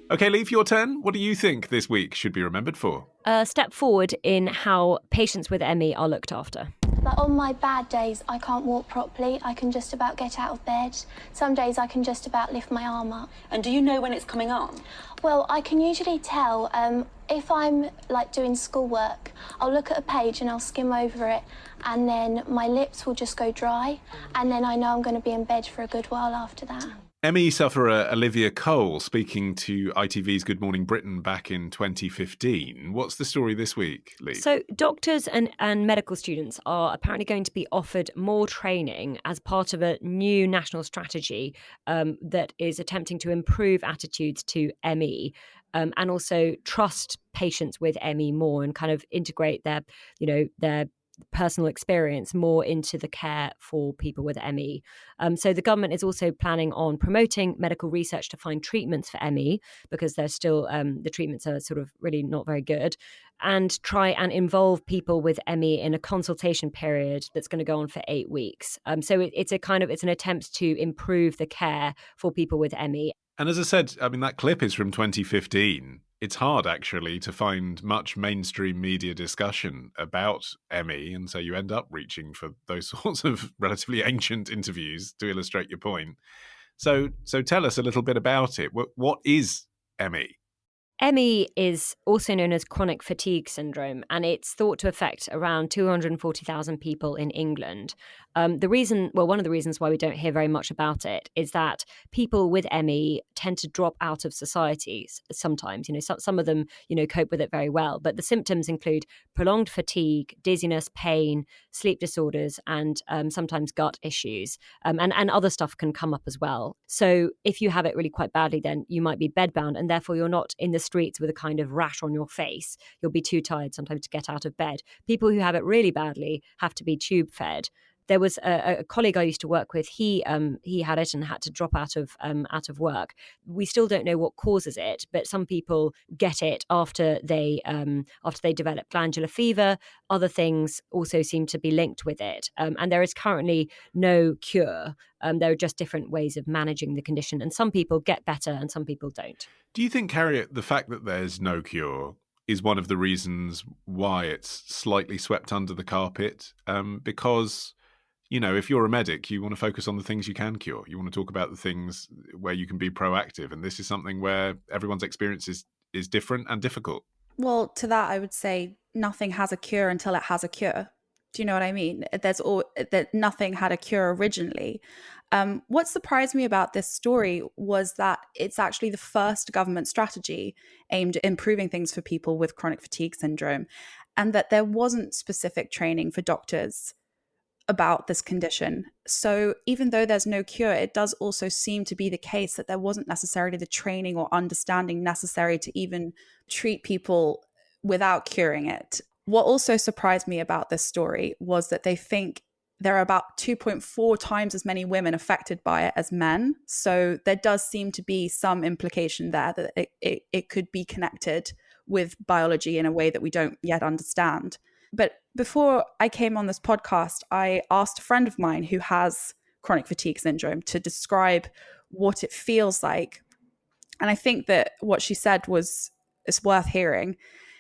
Okay, Leaf, your turn. What do you think this week should be remembered for? A step forward in how patients with ME are looked after. Like on my bad days, I can't walk properly. I can just about get out of bed. Some days I can just about lift my arm up. And do you know when it's coming on? Well, I can usually tell if I'm like doing schoolwork. I'll look at a page and I'll skim over it, and then my lips will just go dry, and then I know I'm going to be in bed for a good while after that. ME sufferer Olivia Cole speaking to ITV's Good Morning Britain back in 2015. What's the story this week, Lee? So doctors and medical students are apparently going to be offered more training as part of a new national strategy that is attempting to improve attitudes to ME and also trust patients with ME more and kind of integrate their personal experience more into the care for people with ME. So the government is also planning on promoting medical research to find treatments for ME because there's still the treatments are sort of really not very good, and try and involve people with ME in a consultation period that's going to go on for 8 weeks. So it's an attempt to improve the care for people with ME. And as I said, I mean, that clip is from 2015. It's hard, actually, to find much mainstream media discussion about ME, and so you end up reaching for those sorts of relatively ancient interviews to illustrate your point. So tell us a little bit about it. What is ME? ME is also known as chronic fatigue syndrome, and it's thought to affect around 240,000 people in England. One of the reasons why we don't hear very much about it is that people with ME tend to drop out of society sometimes. Some of them, cope with it very well, but the symptoms include prolonged fatigue, dizziness, pain, sleep disorders, and sometimes gut issues, and other stuff can come up as well. So if you have it really quite badly, then you might be bedbound, and therefore you're not in the streets with a kind of rash on your face. You'll be too tired sometimes to get out of bed. People who have it really badly have to be tube fed. There was a colleague I used to work with. He had it and had to drop out of work. We still don't know what causes it, but some people get it after they develop glandular fever. Other things also seem to be linked with it, and there is currently no cure. There are just different ways of managing the condition, and some people get better and some people don't. Do you think, Harriet, the fact that there's no cure is one of the reasons why it's slightly swept under the carpet? Because if you're a medic, you want to focus on the things you can cure. You want to talk about the things where you can be proactive. And this is something where everyone's experience is different and difficult. Well, to that, I would say nothing has a cure until it has a cure. Do you know what I mean? That nothing had a cure originally. What surprised me about this story was that it's actually the first government strategy aimed at improving things for people with chronic fatigue syndrome, and that there wasn't specific training for doctors about this condition. So even though there's no cure, it does also seem to be the case that there wasn't necessarily the training or understanding necessary to even treat people without curing it. What also surprised me about this story was that they think there are about 2.4 times as many women affected by it as men. So there does seem to be some implication there that it could be connected with biology in a way that we don't yet understand. But before I came on this podcast, I asked a friend of mine who has chronic fatigue syndrome to describe what it feels like. And I think that what she said is worth hearing.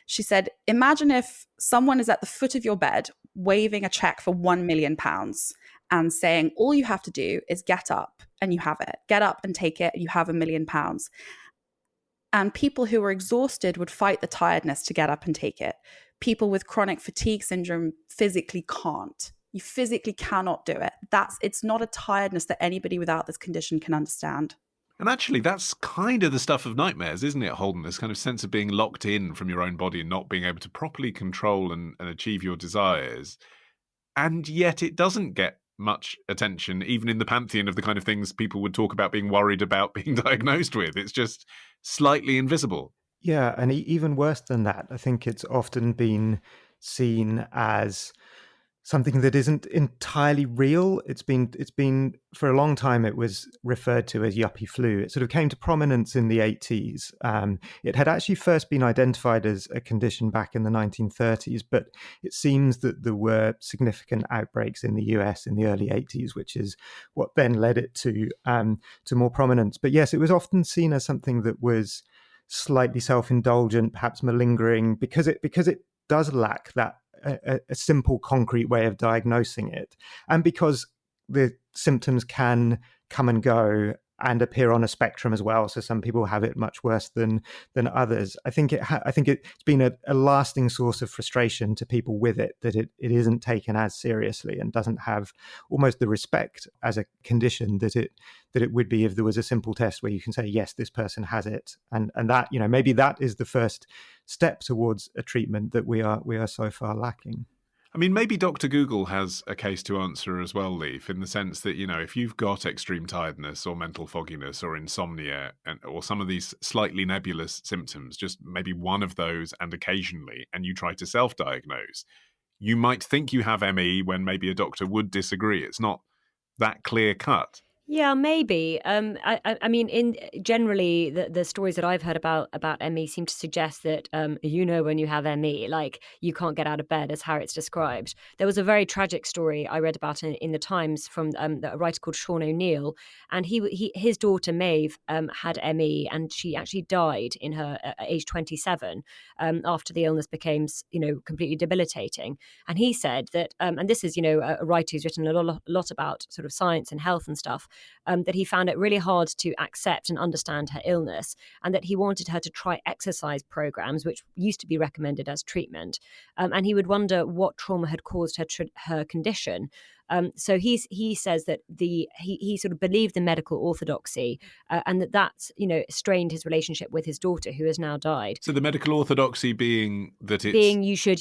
She said, imagine if someone is at the foot of your bed waving a check for £1 million and saying, all you have to do is get up and you have it. Get up and take it, you have £1 million. And people who are exhausted would fight the tiredness to get up and take it. People with chronic fatigue syndrome physically can't. You physically cannot do it. It's not a tiredness that anybody without this condition can understand. And actually, that's kind of the stuff of nightmares, isn't it, Holden? This kind of sense of being locked in from your own body and not being able to properly control and achieve your desires. And yet it doesn't get much attention, even in the pantheon of the kind of things people would talk about being worried about being diagnosed with. It's just slightly invisible. Yeah, and even worse than that, I think it's often been seen as something that isn't entirely real. It's been for a long time, it was referred to as yuppie flu. It sort of came to prominence in the 80s. It had actually first been identified as a condition back in the 1930s, but it seems that there were significant outbreaks in the US in the early 80s, which is what then led it to more prominence. But yes, it was often seen as something that was slightly self-indulgent, perhaps malingering, because it does lack that a simple, concrete way of diagnosing it, and because the symptoms can come and go and appear on a spectrum as well. So some people have it much worse than others. I think it's been a lasting source of frustration to people with it, that it isn't taken as seriously and doesn't have almost the respect as a condition that it would be if there was a simple test where you can say, yes, this person has it, and that, maybe that is the first step towards a treatment that we are so far lacking. I mean, maybe Dr. Google has a case to answer as well, Leaf, in the sense that, if you've got extreme tiredness or mental fogginess or insomnia or some of these slightly nebulous symptoms, just maybe one of those and occasionally, and you try to self-diagnose, you might think you have ME when maybe a doctor would disagree. It's not that clear cut. Yeah, maybe. I mean, in generally, the stories that I've heard about ME seem to suggest that when you have ME, like you can't get out of bed, as Harriet's described. There was a very tragic story I read about in the Times from a writer called Sean O'Neill, and his daughter Maeve had ME, and she actually died in her age 27 after the illness became completely debilitating. And he said that, and this is a writer who's written a lot about sort of science and health and stuff. That he found it really hard to accept and understand her illness, and that he wanted her to try exercise programs, which used to be recommended as treatment. And he would wonder what trauma had caused her condition. So he says that he sort of believed the medical orthodoxy, and that strained his relationship with his daughter, who has now died. So the medical orthodoxy being that you should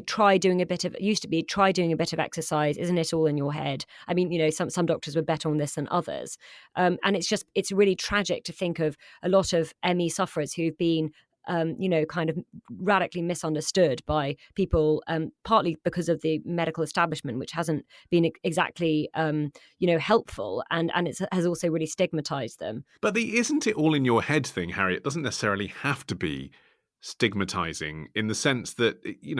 try doing a bit of, it used to be try doing a bit of exercise. Isn't it all in your head? I mean, some doctors were better on this than others, and it's really tragic to think of a lot of ME sufferers who've been kind of radically misunderstood by people, partly because of the medical establishment, which hasn't been exactly, helpful, and it has also really stigmatized them. But the isn't it all in your head thing, Harry, it doesn't necessarily have to be stigmatizing, in the sense that,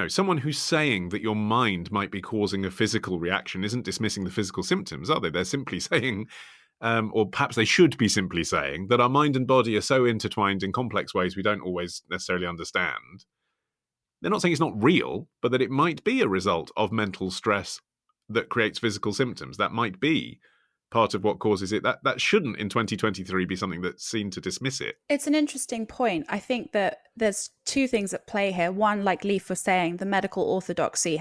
someone who's saying that your mind might be causing a physical reaction isn't dismissing the physical symptoms, are they? They're simply saying, or perhaps they should be simply saying, that our mind and body are so intertwined in complex ways we don't always necessarily understand. They're not saying it's not real, but that it might be a result of mental stress that creates physical symptoms. That might be part of what causes it. That shouldn't, in 2023, be something that's seen to dismiss it. It's an interesting point. I think that there's two things at play here. One, like Leif was saying, the medical orthodoxy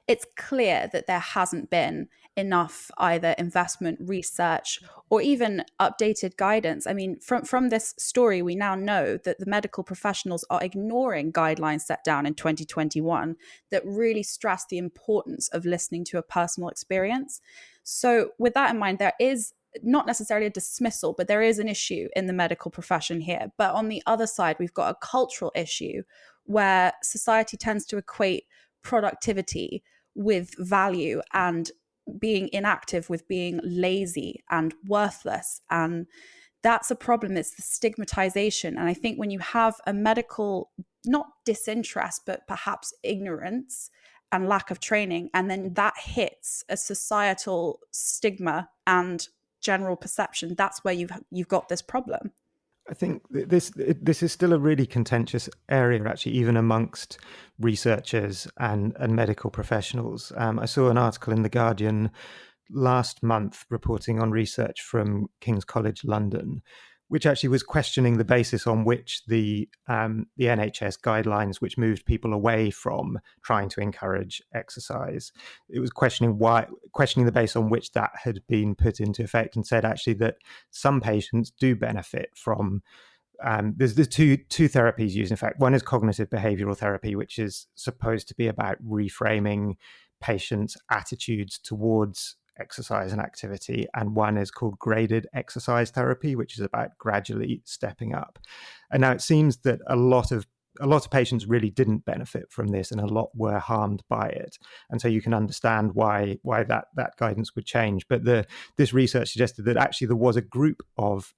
it's clear that there hasn't been enough either investment, research, or even updated guidance. I mean, from this story, we now know that the medical professionals are ignoring guidelines set down in 2021 that really stress the importance of listening to a personal experience. So with that in mind, there is not necessarily a dismissal, but there is an issue in the medical profession here. But on the other side, we've got a cultural issue where society tends to equate productivity with value, and being inactive with being lazy and worthless. And that's a problem. It's the stigmatization. And I think when you have a medical, not disinterest, but perhaps ignorance and lack of training, and then that hits a societal stigma and general perception, that's where you've got this problem. I think this is still a really contentious area, actually, even amongst researchers and medical professionals. I saw an article in The Guardian last month reporting on research from King's College London, which actually was questioning the basis on which the NHS guidelines, which moved people away from trying to encourage exercise, it was questioning the base on which that had been put into effect, and said actually that some patients do benefit from. There's two therapies used. In fact, one is cognitive behavioral therapy, which is supposed to be about reframing patients' attitudes towards exercise and activity, and one is called graded exercise therapy, which is about gradually stepping up. And now it seems that a lot of patients really didn't benefit from this, and a lot were harmed by it. And so you can understand why that guidance would change. But this research suggested that actually there was a group of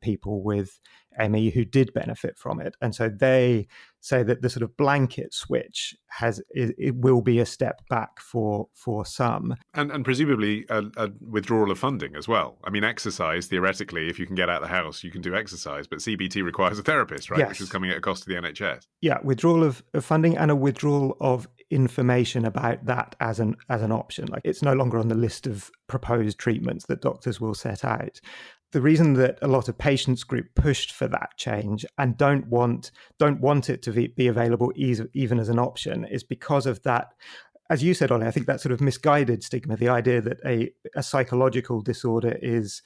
people with ME who did benefit from it. And so they say that the sort of blanket switch it will be a step back for some. And presumably a withdrawal of funding as well. I mean, exercise, theoretically, if you can get out of the house, you can do exercise, but CBT requires a therapist, right? Yes. Which is coming at a cost to the NHS. Yeah, withdrawal of funding and a withdrawal of information about that as an option. Like, it's no longer on the list of proposed treatments that doctors will set out. The reason that a lot of patients group pushed for that change and don't want it to be available even as an option is because of that. As you said, Ollie, I think that sort of misguided stigma, the idea that a psychological disorder is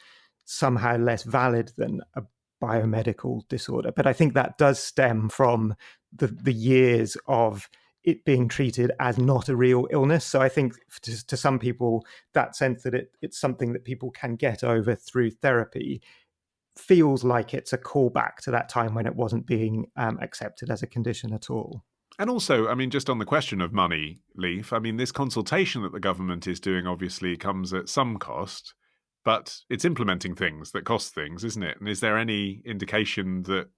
somehow less valid than a biomedical disorder. But I think that does stem from the years of it being treated as not a real illness. So I think to some people, that sense that it's something that people can get over through therapy feels like it's a callback to that time when it wasn't being accepted as a condition at all. And also, I mean, just on the question of money, Leaf, I mean, this consultation that the government is doing obviously comes at some cost, but it's implementing things that cost things, isn't it? And is there any indication that,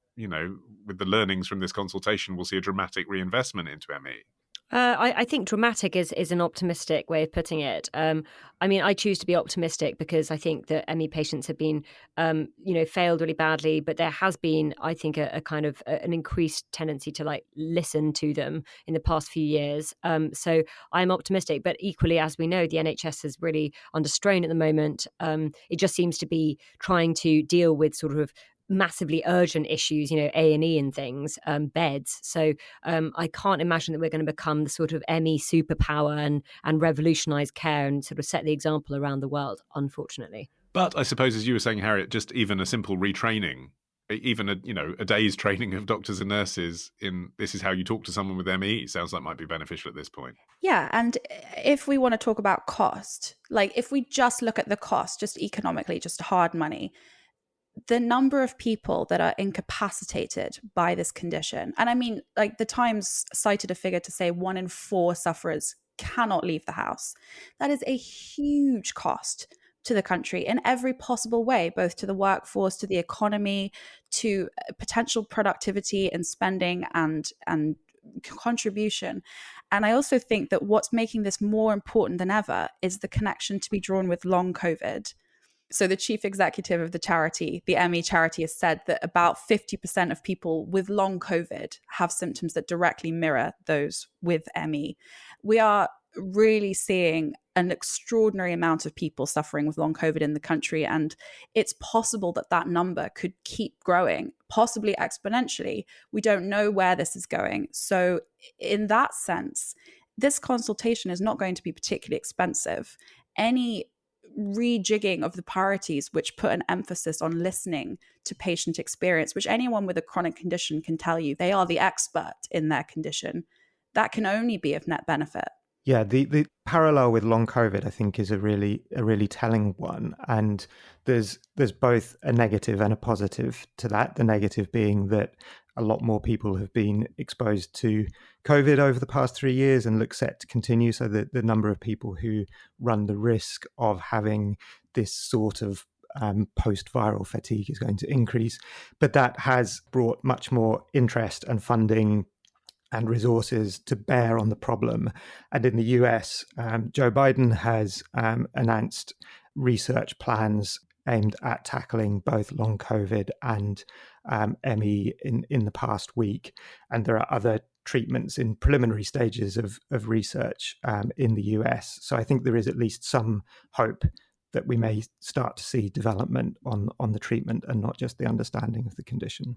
with the learnings from this consultation, we'll see a dramatic reinvestment into ME? I think dramatic is an optimistic way of putting it. I mean, I choose to be optimistic because I think that ME patients have been, failed really badly. But there has been, I think, a kind of an increased tendency to listen to them in the past few years. So I'm optimistic. But equally, as we know, the NHS is really under strain at the moment. It just seems to be trying to deal with sort of massively urgent issues, A&E and things, beds. So I can't imagine that we're going to become the sort of ME superpower and revolutionise care and sort of set the example around the world, unfortunately. But I suppose, as you were saying, Harriet, just even a simple retraining, even a day's training of doctors and nurses in this is how you talk to someone with ME sounds like might be beneficial at this point. Yeah, and if we want to talk about cost, if we just look at the cost, just economically, just hard money, the number of people that are incapacitated by this condition, and I mean, the Times cited a figure to say 1 in 4 sufferers cannot leave the house. That is a huge cost to the country in every possible way, both to the workforce, to the economy, to potential productivity and spending and contribution. And I also think that what's making this more important than ever is the connection to be drawn with long COVID. So the chief executive of the charity, the ME charity, has said that about 50% of people with long COVID have symptoms that directly mirror those with ME. We are really seeing an extraordinary amount of people suffering with long COVID in the country. And it's possible that that number could keep growing, possibly exponentially. We don't know where this is going. So in that sense, this consultation is not going to be particularly expensive. Any rejigging of the priorities, which put an emphasis on listening to patient experience, which anyone with a chronic condition can tell you, they are the expert in their condition, that can only be of net benefit. Yeah, the parallel with long COVID, I think, is a really telling one, and there's both a negative and a positive to that. The negative being that a lot more people have been exposed to COVID over the past 3 years and look set to continue. So that the number of people who run the risk of having this sort of post-viral fatigue is going to increase. But that has brought much more interest and funding and resources to bear on the problem. And in the US, Joe Biden has announced research plans aimed at tackling both long COVID and ME in the past week. And there are other treatments in preliminary stages of research in the US. So I think there is at least some hope that we may start to see development on the treatment and not just the understanding of the condition.